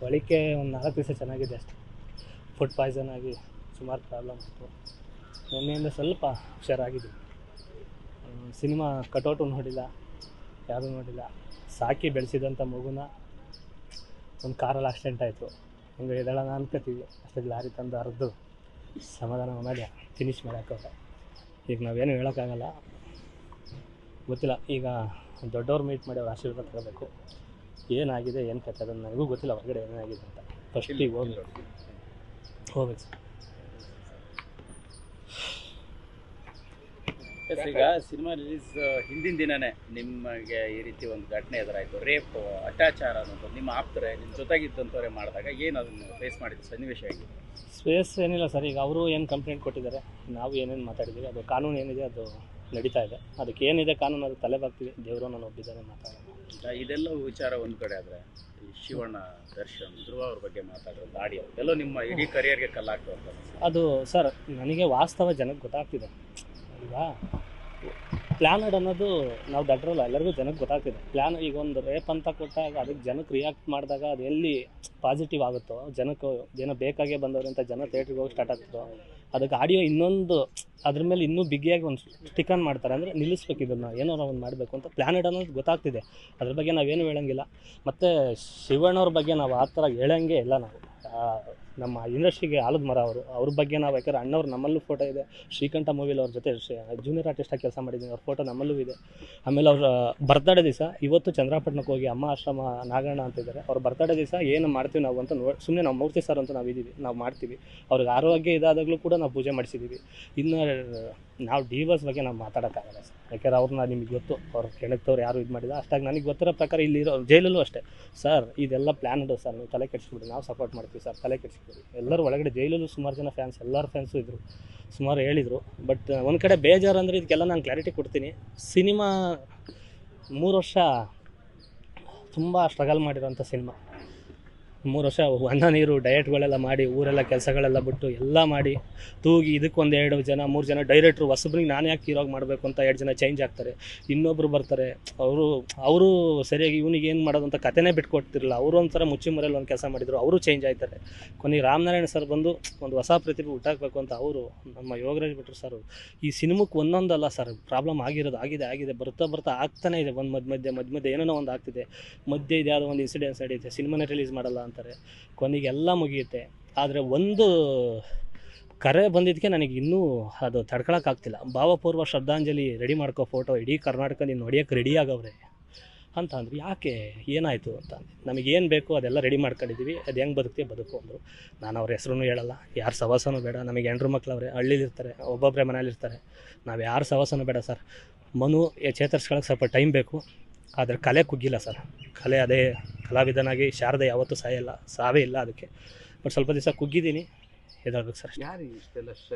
ಒಳಿಕೆ ಒಂದು 4 ದಿವಸ ಚೆನ್ನಾಗಿದೆ ಅಷ್ಟೇ. ಫುಡ್ ಪಾಯ್ಸನ್ ಆಗಿ ಸುಮಾರು ಪ್ರಾಬ್ಲಮ್ ಇತ್ತು. ನಿನ್ನೆಯಿಂದ ಸ್ವಲ್ಪ ಹುಷಾರಾಗಿದ್ದೀನಿ. ಸಿನಿಮಾ ಕಟೌಟು ನೋಡಿಲ್ಲ, ಯಾರೂ ನೋಡಿಲ್ಲ. ಸಾಕಿ ಬೆಳೆಸಿದಂಥ ಮಗುನ ಒಂದು ಕಾರಲ್ಲಿ ಆಕ್ಸಿಡೆಂಟ್ ಆಯಿತು. ಹಿಂಗೆ ಇದೆಲ್ಲ ಅನ್ಕೋತೀವಿ, ಅಷ್ಟೊಂದು ಲಾರಿ ತಂದು ಹರಿದು ಸಮಾಧಾನ ಮೇಲೆ ಫಿನಿಶ್ ಮಾಡೋಕ್ಕವ್ರೆ. ಈಗ ನಾವೇನು ಹೇಳೋಕ್ಕಾಗಲ್ಲ, ಗೊತ್ತಿಲ್ಲ. ಈಗ ದೊಡ್ಡವ್ರು ಮೀಟ್ ಮಾಡಿ ಅವ್ರ ಆಶೀರ್ವಾದ ತಗೋಬೇಕು. ಏನಾಗಿದೆ ಏನು ಕಥೆ ಅದನ್ನು ನನಗೂ ಗೊತ್ತಿಲ್ಲ, ಹೊರಗಡೆ ಏನಾಗಿದೆ ಅಂತ. ಫಸ್ಟಿಗೆ ಹೋಗ್ಬೇಕು ಸರ್. ಈಗ ಸಿನಿಮಾ ರಿಲೀಸ್ ಹಿಂದಿನ ದಿನವೇ ನಿಮಗೆ ಈ ರೀತಿ ಒಂದು ಘಟನೆ ಎದುರಾಯಿತು, ರೇಪ್ ಅತ್ಯಾಚಾರ ಅನ್ನೋದು ನಿಮ್ಮ ಆಪ್ತರೆ ನಿಮ್ಮ ಜೊತೆಗಿದ್ದಂಥವ್ರೆ ಮಾಡಿದಾಗ ಏನು ಅದನ್ನು ಫೇಸ್ ಮಾಡಿದ್ದು ಸನ್ನಿವೇಶ ಆಗಿದೆ? ಸ್ಪೇಸ್ ಏನಿಲ್ಲ ಸರ್. ಈಗ ಅವರು ಏನು ಕಂಪ್ಲೇಂಟ್ ಕೊಟ್ಟಿದ್ದಾರೆ, ನಾವು ಏನೇನು ಮಾತಾಡಿದ್ದೀವಿ, ಅದು ಕಾನೂನು ಏನಿದೆ ಅದು ನಡೀತಾ ಇದೆ. ಅದಕ್ಕೆ ಏನಿದೆ ಕಾನೂನು ಅದು ತಲೆ ಬಾಗ್ತೀವಿ. ದೇವರು ನಾನು ಒಬ್ಬಿದ್ದಾನೆ ಮಾತಾಡೋಣ. ಇದೆಲ್ಲ ವಿಚಾರ ಒಂದು ಕಡೆ ಆದರೆ ಈ ಶಿವಣ್ಣ, ದರ್ಶನ್, ಧ್ರುವ ಅವ್ರ ಬಗ್ಗೆ ಮಾತಾಡೋದು ಆಡಿಯೋ ಎಲ್ಲೋ ನಿಮ್ಮ ಇಡೀ ಕರಿಯರ್ಗೆ ಕಲ್ಲಾಗ್ತದೆ ಅದು. ಸರ್, ನನಗೆ ವಾಸ್ತವ ಜನಕ್ಕೆ ಗೊತ್ತಾಗ್ತಿದೆ. ಈಗ ಪ್ಲ್ಯಾನಡ್ ಅನ್ನೋದು ನಾವು ದಡ್ರಲ್ಲ, ಎಲ್ಲರಿಗೂ ಜನಕ್ಕೆ ಗೊತ್ತಾಗ್ತಿದೆ. ಪ್ಲ್ಯಾನ್ ಈಗ ಒಂದು ರೇಪ್ ಅಂತ ಕೊಟ್ಟಾಗ ಅದಕ್ಕೆ ಜನಕ್ಕೆ ರಿಯಾಕ್ಟ್ ಮಾಡಿದಾಗ ಅದು ಎಲ್ಲಿ ಪಾಸಿಟಿವ್ ಆಗುತ್ತೋ, ಜನಕ್ಕೆ ಜನ ಬೇಕಾಗೇ ಬಂದವರು ಅಂತ ಜನ ಥಿಯೇಟ್ರಿಗೆ ಹೋಗಿ ಸ್ಟಾರ್ಟ್ ಆಗ್ತದೋ, ಅದಕ್ಕೆ ಆಡಿಯೋ ಇನ್ನೊಂದು ಅದ್ರ ಮೇಲೆ ಇನ್ನೂ ಬಿಗಿಯಾಗಿ ಒಂದು ಸ್ಟಿಕನ್ ಮಾಡ್ತಾರೆ. ಅಂದರೆ ನಿಲ್ಲಿಸ್ಬೇಕು, ಇದನ್ನು ಏನಾರ ಒಂದು ಮಾಡಬೇಕು ಅಂತ ಪ್ಲ್ಯಾನಡ್ ಅನ್ನೋದು ಗೊತ್ತಾಗ್ತಿದೆ. ಅದ್ರ ಬಗ್ಗೆ ನಾವೇನು ಹೇಳೋಂಗಿಲ್ಲ. ಮತ್ತು ಶಿವಣ್ಣವ್ರ ಬಗ್ಗೆ ನಾವು ಆ ಥರ ಹೇಳೋಂಗೆ ಇಲ್ಲ. ನಾವು ನಮ್ಮ ಇಂಡಸ್ಟ್ರಿಗೆ ಆಲದ ಮರ ಅವ್ರ ಬಗ್ಗೆ ನಾವು, ಯಾಕಂದ್ರೆ ಅಣ್ಣವ್ರು ನಮ್ಮಲ್ಲೂ ಫೋಟೋ ಇದೆ. ಶ್ರೀಕಂಠ ಮೂವಿಲಿ ಅವ್ರ ಜೊತೆ ಜೂನಿಯರ್ ಆರ್ಟಿಸ್ಟಾಗಿ ಕೆಲಸ ಮಾಡಿದ್ದೀನಿ, ಅವ್ರ ಫೋಟೋ ನಮ್ಮಲ್ಲೂ ಇದೆ. ಆಮೇಲೆ ಅವ್ರ ಬರ್ತ್ಡೇ ದಿವಸ ಇವತ್ತು ಚಂದ್ರಪಟ್ಟಣಕ್ಕೆ ಹೋಗಿ ಅಮ್ಮ ಆಶ್ರಮ ನಾಗಣ್ಣ ಅಂತಿದ್ದಾರೆ, ಅವ್ರ ಬರ್ತ್ಡೇ ದಿವಸ ಏನು ಮಾಡ್ತೀವಿ ನಾವು ಅಂತ ಸುಮ್ಮನೆ ನಾವು ಮೂರ್ತಿ ಸರ್ ಅಂತ ನಾವು ಇದ್ದೀವಿ, ನಾವು ಮಾಡ್ತೀವಿ. ಅವ್ರಿಗೆ ಆರೋಗ್ಯ ಇದಾದಾಗಲೂ ಕೂಡ ನಾವು ಪೂಜೆ ಮಾಡಿಸಿದ್ದೀವಿ. ಇನ್ನು ನಾವು ಡಿವೋರ್ಸ್ ಬಗ್ಗೆ ನಾವು ಮಾತಾಡೋಕ್ಕಾಗಲ್ಲ ಸರ್, ಯಾಕೆಂದ್ರೆ ಅವ್ರನ್ನ ನಿಮಗೆ ಗೊತ್ತು, ಅವ್ರು ಕೆಣಕ್ತವ್ರು ಯಾರು ಇದು ಮಾಡಿಲ್ಲ. ಅಷ್ಟಾಗಿ ನನಗೆ ಗೊತ್ತಿರೋ ಪ್ರಕಾರ ಇಲ್ಲಿರೋ ಜೈಲಲ್ಲೂ ಅಷ್ಟೇ ಸರ್, ಇದೆಲ್ಲ ಪ್ಲ್ಯಾನ್ಡು ಸರ್, ನೀವು ತಲೆ ಕೆಡಿಸ್ಬಿಡಿ, ನಾವು ಸಪೋರ್ಟ್ ಮಾಡ್ತೀವಿ ಸರ್, ತಲೆ ಕೆಡಿಸ್ಬಿಡಿ. ಎಲ್ಲರೂ ಒಳಗಡೆ ಜೈಲಲ್ಲೂ ಸುಮಾರು ಜನ ಫ್ಯಾನ್ಸ್, ಎಲ್ಲರ ಫ್ಯಾನ್ಸು ಇದ್ದರು, ಸುಮಾರು ಹೇಳಿದರು. ಬಟ್ ಒಂದು ಕಡೆ ಬೇಜಾರು ಅಂದರೆ ಇದಕ್ಕೆಲ್ಲ ನಾನು ಕ್ಲಾರಿಟಿ ಕೊಡ್ತೀನಿ. ಸಿನಿಮಾ 3 ವರ್ಷ ತುಂಬ ಸ್ಟ್ರಗಲ್ ಮಾಡಿರೋಂಥ ಸಿನಿಮಾ. 3 ವರ್ಷ ಅನ್ನ ನೀರು ಡಯಟ್ಗಳೆಲ್ಲ ಮಾಡಿ, ಊರೆಲ್ಲ ಕೆಲಸಗಳೆಲ್ಲ ಬಿಟ್ಟು ಎಲ್ಲ ಮಾಡಿ ತೂಗಿ ಇದಕ್ಕೊಂದು 2 ಜನ 3 ಜನ ಡೈರೆಕ್ಟ್ರು ಹೊಸಬ್ರಿಗೆ ನಾನು ಯಾಕೆ ಹೀರೋಗಿ ಮಾಡಬೇಕು ಅಂತ 2 ಜನ ಚೇಂಜ್ ಆಗ್ತಾರೆ. ಇನ್ನೊಬ್ಬರು ಬರ್ತಾರೆ, ಅವರು ಸರಿಯಾಗಿ ಇವನಿಗೆ ಏನು ಮಾಡೋದು ಅಂತ ಕಥೆನೇ ಬಿಟ್ಕೊಡ್ತಿರಲಿಲ್ಲ. ಅವರು ಒಂಥರ ಮುಚ್ಚಿ ಮರೆಯಲ್ಲಿ ಒಂದು ಕೆಲಸ ಮಾಡಿದರು, ಅವರು ಚೇಂಜ್ ಆಯ್ತಾರೆ. ಕೊನೆಗೆ ರಾಮನಾರಾಯಣ ಸರ್ ಬಂದು ಒಂದು ಹೊಸ ಪ್ರತಿಭೆ ಹುಟ್ಟಾಕಬೇಕು ಅಂತ ಅವರು, ನಮ್ಮ ಯೋಗರಾಜ್ ಭಟ್ರು ಸರ್, ಈ ಸಿನಿಮಕ್ಕೆ ಒಂದೊಂದಲ್ಲ ಸರ್ ಪ್ರಾಬ್ಲಮ್ ಆಗಿದೆ ಬರ್ತಾ ಆಗ್ತಾನೆ ಇದೆ. ಒಂದು ಮಧ್ಯೆ ಏನೋ ಒಂದು ಆಗ್ತಿದೆ, ಮಧ್ಯೆ ಇದು ಯಾವುದೋ ಒಂದು ಇನ್ಸಿಡೆನ್ಸ್ ನಡೀತೆ, ಸಿನಿಮಾನೇ ರಿಲೀಸ್ ಮಾಡಲ್ಲ ಅಂತಾರೆ, ಕೊನೆಗೆ ಎಲ್ಲ ಮುಗಿಯುತ್ತೆ. ಆದರೆ ಒಂದು ಕರೆ ಬಂದಿದ್ದಕ್ಕೆ ನನಗೆ ಇನ್ನೂ ಅದು ತಡ್ಕೊಳಕ್ಕಾಗ್ತಿಲ್ಲ. ಭಾವಪೂರ್ವ ಶ್ರದ್ಧಾಂಜಲಿ ರೆಡಿ ಮಾಡ್ಕೋ ಫೋಟೋ ಇಡೀ ಕರ್ನಾಟಕ ನೀನು ನೋಡಿಯೋಕ್ಕೆ ರೆಡಿ ಆಗವ್ರೆ ಅಂತ ಅಂದರು. ಯಾಕೆ, ಏನಾಯಿತು ಅಂತ ನಮಗೇನು ಬೇಕು ಅದೆಲ್ಲ ರೆಡಿ ಮಾಡ್ಕೊಂಡಿದ್ದೀವಿ, ಅದು ಹೆಂಗೆ ಬದುಕ್ತೀವಿ ಬದುಕು ಅಂದರು. ನಾನು ಅವ್ರ ಹೆಸ್ರೂ ಹೇಳಲ್ಲ, ಯಾರು ಸವಾಸನೂ ಬೇಡ. ನಮಗೆ ಹೆಂಡ್ರು ಮಕ್ಕಳವ್ರೆ, ಹಳ್ಳಿಲಿರ್ತಾರೆ, ಒಬ್ಬೊಬ್ಬರೇ ಮನೇಲಿರ್ತಾರೆ, ನಾವು ಯಾರು ಸವಾಸನೂ ಬೇಡ ಸರ್. ಮನು ಚೇತರಿಸ್ಕೊಳ್ಳೋಕೆ ಸ್ವಲ್ಪ ಟೈಮ್ ಬೇಕು, ಆದರೆ ಕಲೆ ಕುಗ್ಗಿಲ್ಲ ಸರ್. ಕಲೆ ಅದೇ ಕಲಾವಿದನಾಗಿ ಶಾರದೆ ಯಾವತ್ತೂ ಸಾವೇ ಇಲ್ಲ ಅದಕ್ಕೆ. ಬಟ್ ಸ್ವಲ್ಪ ದಿವಸ ಕುಗ್ಗಿದ್ದೀನಿ, ಎದಾಗಬೇಕು ಸರ್. ಯಾರು ಇಷ್ಟೆಲ್ಲ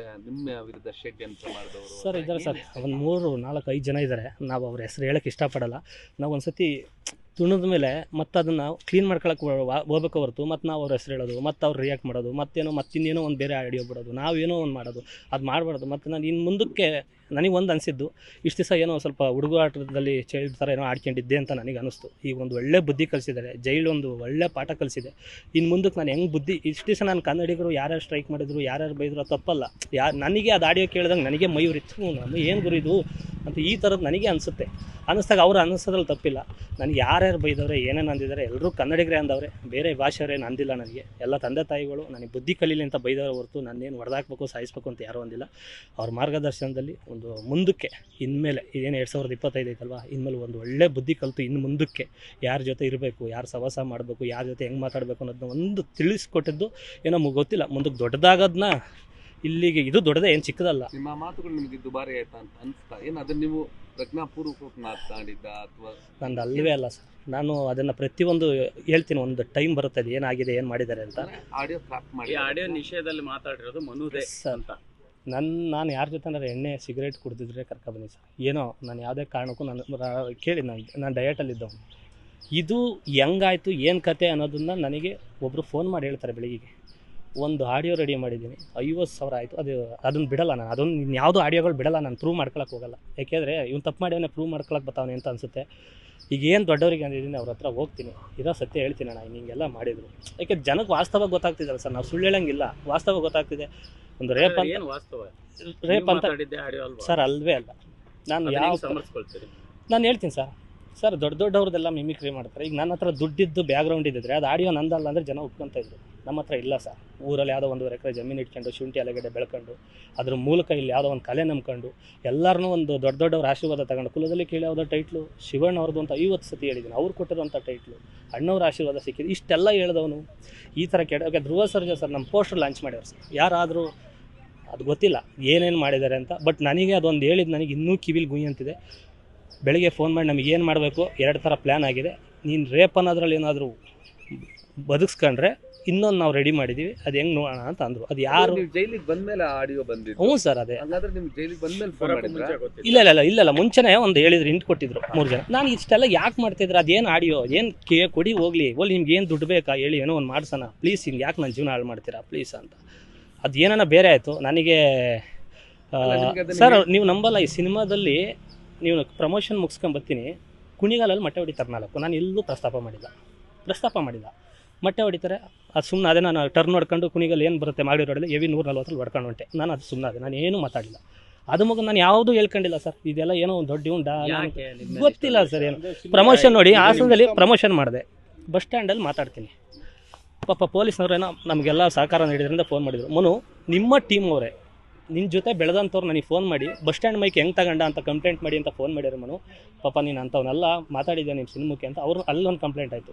ನಿಮ್ಮ ವಿರುದ್ಧ ಷಡ್ಯಂತ್ರ ಮಾಡಿದವರು ಸರ್ ಇದ್ದಾರೆ ಸರ್, ಒಂದು 3, 4, 5 ಜನ ಇದ್ದಾರೆ. ನಾವು ಅವ್ರ ಹೆಸರು ಹೇಳೋಕ್ಕೆ ಇಷ್ಟಪಡಲ್ಲ. ನಾವು ಒಂದು ಸತಿ ತುಣಿದ ಮೇಲೆ ಮತ್ತೆ ಅದನ್ನು ಕ್ಲೀನ್ ಮಾಡ್ಕೊಳಕ್ಕೆ ಹೋಗ್ಬೇಕು ಹೊರತು ಮತ್ತು ನಾವು ಅವ್ರ ಹೆಸರು ಹೇಳೋದು, ಮತ್ತು ಅವ್ರು ರಿಯಾಕ್ಟ್ ಮಾಡೋದು, ಮತ್ತಿನ್ನೇನೋ ಒಂದು ಬೇರೆ ಆಡಿಯೋ ಬಿಡೋದು, ನಾವೇನೋ ಒಂದು ಮಾಡೋದು, ಅದು ಮಾಡಬಾರ್ದು. ಮತ್ತು ನಾನು ಇನ್ನು ಮುಂದಕ್ಕೆ ನನಗೆ ಒಂದು ಅನಿಸಿದ್ದು, ಇಷ್ಟು ದಿವಸ ಏನೋ ಸ್ವಲ್ಪ ಹುಡುಗಾಟದಲ್ಲಿ ಚೈಲ್ಡ್ ಥರ ಏನೋ ಆಡ್ಕೊಂಡಿದ್ದೆ ಅಂತ ನನಗೆ ಅನ್ನಿಸ್ತು. ಈಗ ಒಂದು ಒಳ್ಳೆ ಬುದ್ಧಿ ಕಲಿಸಿದ್ದಾರೆ, ಜೈಲು ಒಂದು ಒಳ್ಳೆ ಪಾಠ ಕಲಿಸಿದೆ. ಇನ್ನು ಮುಂದಕ್ಕೆ ನಾನು ಹೆಂಗೆ ಬುದ್ಧಿ, ಇಷ್ಟು ದಿವಸ ನಾನು ಕನ್ನಡಿಗರು ಯಾರ್ಯಾರು ಸ್ಟ್ರೈಕ್ ಮಾಡಿದ್ರು, ಯಾರ್ಯಾರು ಬೈದ್ರು, ಅದು ತಪ್ಪಲ್ಲ. ನನಗೆ ಅದು ಆಡಿಯೋ ಕೇಳಿದಾಗ ನನಗೆ ಮೈ ಉರಿತು, ನಾನು ಏನು ಗುರಿದು ಅಂತ ಈ ಥರದ್ದು ನನಗೆ ಅನ್ನಿಸ್ದಾಗ ಅವ್ರು ಅನ್ನಿಸೋದ್ರಲ್ಲಿ ತಪ್ಪಿಲ್ಲ. ನನಗೆ ಯಾರ್ಯಾರು ಬೈದವ್ರೆ, ಏನೇನು ಅಂದಿದ್ದಾರೆ, ಎಲ್ಲರೂ ಕನ್ನಡಿಗರೇ ಅಂದವ್ರೆ, ಬೇರೆ ಭಾಷೆಯವರೇನು ಅಂದಿಲ್ಲ. ನನಗೆ ಎಲ್ಲ ತಂದೆ ತಾಯಿಗಳು ನನಗೆ ಬುದ್ಧಿ ಕಲೀಲಿ ಅಂತ ಬೈದವ್ರೆ ಹೊರತು ನನ್ನೇನು ಹೊಡೆದಾಕ್ಬೇಕು ಸಾಯಿಸ್ಬೇಕು ಅಂತ ಯಾರೂ ಅಂದಿಲ್ಲ. ಅವ್ರ ಮಾರ್ಗದರ್ಶನದಲ್ಲಿ ಒಂದು ಮುಂದಕ್ಕೆ ಇನ್ಮೇಲೆ ಏನು 2025 ಐತಲ್ವಾ, ಇನ್ಮೇಲೆ ಒಂದು ಒಳ್ಳೆ ಬುದ್ಧಿ ಕಲಿತು ಇನ್ನು ಮುಂದಕ್ಕೆ ಯಾರ ಜೊತೆ ಇರಬೇಕು, ಯಾರು ಸವಾಸ ಮಾಡಬೇಕು, ಯಾರ ಜೊತೆ ಹೆಂಗೆ ಮಾತಾಡಬೇಕು ಅನ್ನೋದನ್ನ ಒಂದು ತಿಳಿಸ್ಕೊಟ್ಟಿದ್ದು ಏನೋ ಗೊತ್ತಿಲ್ಲ. ಮುಂದಕ್ಕೆ ದೊಡ್ಡದಾಗೋದನ್ನ ಇಲ್ಲಿಗೆ ಇದು ದೊಡ್ಡದೇ, ಏನು ಚಿಕ್ಕದಲ್ಲ. ನಿಮ್ಮ ಮಾತುಗಳು ನಿಮಗೆ ದುಬಾರಿ ಆಯ್ತಾ ಅಂತ ಅನಿಸ್ತಾ? ಏನು ಅದನ್ನು ನೀವು ಪ್ರಜ್ಞಾಪೂರ್ವಕವಾಗಿ ಮಾತನಾಡಿದ್ದ ಅಥವಾ? ನಂದು ಅಲ್ಲವೇ ಅಲ್ಲ ಸರ್, ನಾನು ಅದನ್ನು ಪ್ರತಿಯೊಂದು ಹೇಳ್ತೀನಿ. ಒಂದು ಟೈಮ್ ಬರುತ್ತೆ ಅದು ಏನಾಗಿದೆ, ಏನು ಮಾಡಿದ್ದಾರೆ ಅಂತ. ಆಡಿಯೋ ಕ್ರಾಪ್ ಮಾಡಿ, ಆಡಿಯೋ ನಿಷೇಧದಲ್ಲಿ ಮಾತಾಡಿರೋದು ಮನುದೇ ಅಂತ. ನಾನು ಯಾರ ಜೊತೆ ಎಣ್ಣೆ ಸಿಗರೇಟ್ ಕುಡಿದಿದ್ರೆ ಕರ್ಕೊಬನ್ನಿ ಸರ್, ಏನೋ ನಾನು ಯಾವುದೇ ಕಾರಣಕ್ಕೂ ಕೇಳಿ ನಾನು ಡಯಟಲ್ಲಿದ್ದವನು. ಇದು ಹೆಂಗಾಯಿತು ಏನು ಕತೆ ಅನ್ನೋದನ್ನು ನನಗೆ ಒಬ್ಬರು ಫೋನ್ ಮಾಡಿ ಹೇಳ್ತಾರೆ ಬೆಳಿಗ್ಗೆ. ಒಂದು ಆಡಿಯೋ ರೆಡಿ ಮಾಡಿದ್ದೀನಿ, 50,000 ಆಯಿತು. ಅದನ್ನು ಬಿಡಲ್ಲ ನಾನು, ಅದೊಂದು ಯಾವುದೋ ಆಡಿಯೋಗಳು ಬಿಡಲ್ಲ, ನಾನು ಪ್ರೂವ್ ಮಾಡ್ಕೊಳಕ್ಕೆ ಹೋಗಲ್ಲ. ಯಾಕೆಂದರೆ ಇವ್ನು ತಪ್ಪು ಮಾಡ್ಯವನೇ ಪ್ರೂವ್ ಮಾಡ್ಕೊಳಕ್ಕೆ ಬರ್ತಾವನೆ ಅಂತ ಅನಿಸುತ್ತೆ. ಈಗ ಏನು ದೊಡ್ಡವರಿಗೆ ಅಂದಿದ್ದೀನಿ ಅವ್ರ ಹತ್ರ ಹೋಗ್ತೀನಿ, ಇರೋ ಸತ್ಯ ಹೇಳ್ತೀನಿ ಅಣ್ಣ ಹಿಂಗೆಲ್ಲ ಮಾಡಿದ್ರು. ಯಾಕೆ ಜನಕ್ಕೆ ವಾಸ್ತವ ಗೊತ್ತಾಗ್ತಿದ್ದಲ್ಲ ಸರ್, ನಾವು ಸುಳ್ಳು ಹೇಳಂಗಿಲ್ಲ, ವಾಸ್ತವ ಗೊತ್ತಾಗ್ತಿದೆ. ಒಂದು ರೇಪ್ ಅಂತ, ಏನು ವಾಸ್ತವ ರೇಪ್ ಅಂತ ಆಡಿಯೋ ಅಲ್ವಾ ಸರ್ ಅಲ್ವೇ ಅಲ್ಲ. ನಾನು ಯಾವ ಸಮರ್ಸ್ಕೊಳ್ತೀರಿ? ನಾನು ಹೇಳ್ತೀನಿ ಸರ್ ದೊಡ್ಡವ್ರದ್ದೆಲ್ಲ ಮಿಮಿಕ್ರಿ ಮಾಡ್ತಾರೆ. ಈಗ ನನ್ನ ಹತ್ರ ದುಡ್ಡಿದ್ದು ಬ್ಯಾಕ್ಗ್ರೌಂಡ್ ಇದ್ದಿದ್ರೆ ಅದು ಆಡಿಯೋ ನಂದಲ್ಲ ಅಂದರೆ ಜನ ಒಪ್ಕೊಂತ ಇದ್ರು. ನಮ್ಮ ಹತ್ರ ಇಲ್ಲ ಸರ್. ಊರಲ್ಲಿ ಯಾವುದೋ 1 ಎಕರೆ ಜಮೀನು ಇಟ್ಕೊಂಡು ಶುಂಠಿ ಅಲೆಗಡೆ ಬೆಳ್ಕೊಂಡು ಅದ್ರ ಮೂಲಕ ಇಲ್ಲಿ ಯಾವುದೋ ಒಂದು ಕಲೆ ನಂಬ್ಕೊಂಡು ಎಲ್ಲರನ್ನೂ ಒಂದು ದೊಡ್ಡವ್ರ ಆಶೀರ್ವಾದ ತಗೊಂಡು, ಕುಲದಲ್ಲಿ ಕೀಳಿ ಯಾವುದೋ ಟೈಟ್ಲು ಶಿವಣ್ಣ ಅವ್ರದ್ದು ಅಂತ 50 ಸತಿ ಹೇಳಿದ್ದೀನಿ. ಅವ್ರು ಕೊಟ್ಟಿರೋಂಥ ಟೈಟ್ಲು, ಅಣ್ಣವ್ರ ಆಶೀರ್ವಾದ ಸಿಕ್ಕಿದೆ. ಇಷ್ಟೆಲ್ಲ ಹೇಳಿದವನು ಈ ಥರ ಓಕೆ ಧ್ರುವ ಸರ್ಜಾ ಸರ್ ನಮ್ಮ ಪೋಸ್ಟರ್ ಲಾಂಚ್ ಮಾಡ್ಯಾರ ಸರ್. ಯಾರಾದರೂ ಅದು ಗೊತ್ತಿಲ್ಲ ಏನೇನು ಮಾಡಿದ್ದಾರೆ ಅಂತ, ಬಟ್ ನನಗೆ ಅದೊಂದು ಹೇಳಿದ್ದು ನನಗೆ ಇನ್ನೂ ಕಿವಿಲಿ ಗುಯ್ ಅಂತಿದೆ. ಬೆಳಿಗ್ಗೆ ಫೋನ್ ಮಾಡಿ ನಮಗೆ ಏನು ಮಾಡಬೇಕು 2 ಥರ ಪ್ಲ್ಯಾನ್ ಆಗಿದೆ, ನೀನು ರೇಪ್ ಅನ್ನೋದ್ರಲ್ಲಿ ಏನಾದರೂ ಬದುಕ್ಸ್ಕೊಂಡ್ರೆ ಇನ್ನೊಂದು ನಾವು ರೆಡಿ ಮಾಡಿದ್ದೀವಿ, ಅದು ಹೆಂಗೆ ನೋಡೋಣ ಅಂತ ಅಂದರು. ಅದು ಯಾರು ಜೈಲಿಗೆ ಬಂದ್ಮೇಲೆ ಆಡಿಯೋ ಬಂದಿದ್ದು? ಹ್ಞೂ ಸರ್ ಅದೇ. ಹಾಗಾದ್ರೆ ನಿಮ್ಗೆ ಜೈಲಿಗೆ ಬಂದ್ಮೇಲೆ ಫೋನ್ ಮಾಡಿದ್ರಾ? ಇಲ್ಲ ಮುಂಚೆನೇ ಒಂದು ಹೇಳಿದ್ರು, ಹಿಂಟ್ ಕೊಟ್ಟಿದ್ರು 3 ಜನ. ನಾನು ಇಷ್ಟೆಲ್ಲ ಯಾಕೆ ಮಾಡ್ತಿದ್ರು, ಅದೇನು ಆಡಿಯೋ ಏನು ಕೊಡಿ ಹೋಗ್ಲಿ, ನಿಮ್ಗೆ ಏನು ದುಡ್ಡು ಬೇಕಾ ಹೇಳಿ, ಏನೋ ಒಂದು ಮಾಡ್ಸೋಣ ಪ್ಲೀಸ್, ಹಿಂಗೆ ಯಾಕೆ ನನ್ನ ಜೀವನ ಹಾಳು ಮಾಡ್ತೀರಾ ಪ್ಲೀಸ್ ಅಂತ. ಅದು ಏನಾನ ಬೇರೆ ಆಯಿತು ನನಗೆ. ಸರ್ ನೀವು ನಂಬಲ್ಲ, ಈ ಸಿನಿಮಾದಲ್ಲಿ ನೀವು ಪ್ರಮೋಷನ್ ಮುಗಿಸ್ಕೊಂಬರ್ತೀನಿ, ಕುಣಿಗಾಲಲ್ಲಿ ಮೊಟ್ಟೆ ಹೊಡಿತಾರೆ 4. ನಾನು ಎಲ್ಲೂ ಪ್ರಸ್ತಾಪ ಮಾಡಿಲ್ಲ. ಮೊಟ್ಟೆ ಹೊಡಿತಾರೆ, ಅದು ಸುಮ್ಮನೆ ಅದೇ. ನಾನು ಟರ್ನ್ ಹೊಡ್ಕೊಂಡು ಕುಣಿಗಲ್ಲಿ ಏನು ಬರುತ್ತೆ ಮಾಡಿರೋಡಲ್ಲಿ ಹೆವಿ 140 ಹೊಡ್ಕೊಂಡು ಹೊಂಟೆ. ನಾನು ಅದು ಸುಮ್ಮನೆ ಅದೇ, ನಾನು ಏನೂ ಮಾತಾಡಿಲ್ಲ. ಅದು ಮಗು ನಾನು ಯಾವುದೂ ಹೇಳ್ಕೊಂಡಿಲ್ಲ ಸರ್. ಇದೆಲ್ಲ ಏನೋ ಒಂದು ದೊಡ್ಡ ಗೊತ್ತಿಲ್ಲ ಸರ್. ಏನು ಪ್ರಮೋಷನ್ ನೋಡಿ, ಹಾಸನದಲ್ಲಿ ಪ್ರಮೋಷನ್ ಮಾಡಿದೆ, ಬಸ್ ಸ್ಟ್ಯಾಂಡಲ್ಲಿ ಮಾತಾಡ್ತೀನಿ. ಪಾಪ ಪೊಲೀಸ್ನವ್ರೇನೋ ನಮಗೆಲ್ಲ ಸಹಕಾರ ನೀಡಿದ್ರಿಂದ ಫೋನ್ ಮಾಡಿದರು, ಮನು ನಿಮ್ಮ ಟೀಮ್ ಅವರೇ ನಿನ್ನ ಜೊತೆ ಬೆಳೆದಂಥವ್ರು ನನಗೆ ಫೋನ್ ಮಾಡಿ ಬಸ್ ಸ್ಟ್ಯಾಂಡ್ ಮೈಕ್ ಹೆಂಗೆ ತಗೊಂಡ ಅಂತ ಕಂಪ್ಲೇಂಟ್ ಮಾಡಿ ಅಂತ ಫೋನ್ ಮಾಡಿದ್ರು. ಮನು ಪಾಪ ನೀನು ಅಂಥವನ್ನೆಲ್ಲ ಮಾತಾಡಿದ್ದೆ ನಿಮ್ಮ ಸಿನಿಮಾಕ್ಕೆ ಅಂತ ಅವ್ರು ಅಲ್ಲೊಂದು ಕಂಪ್ಲೇಂಟ್ ಆಯಿತು.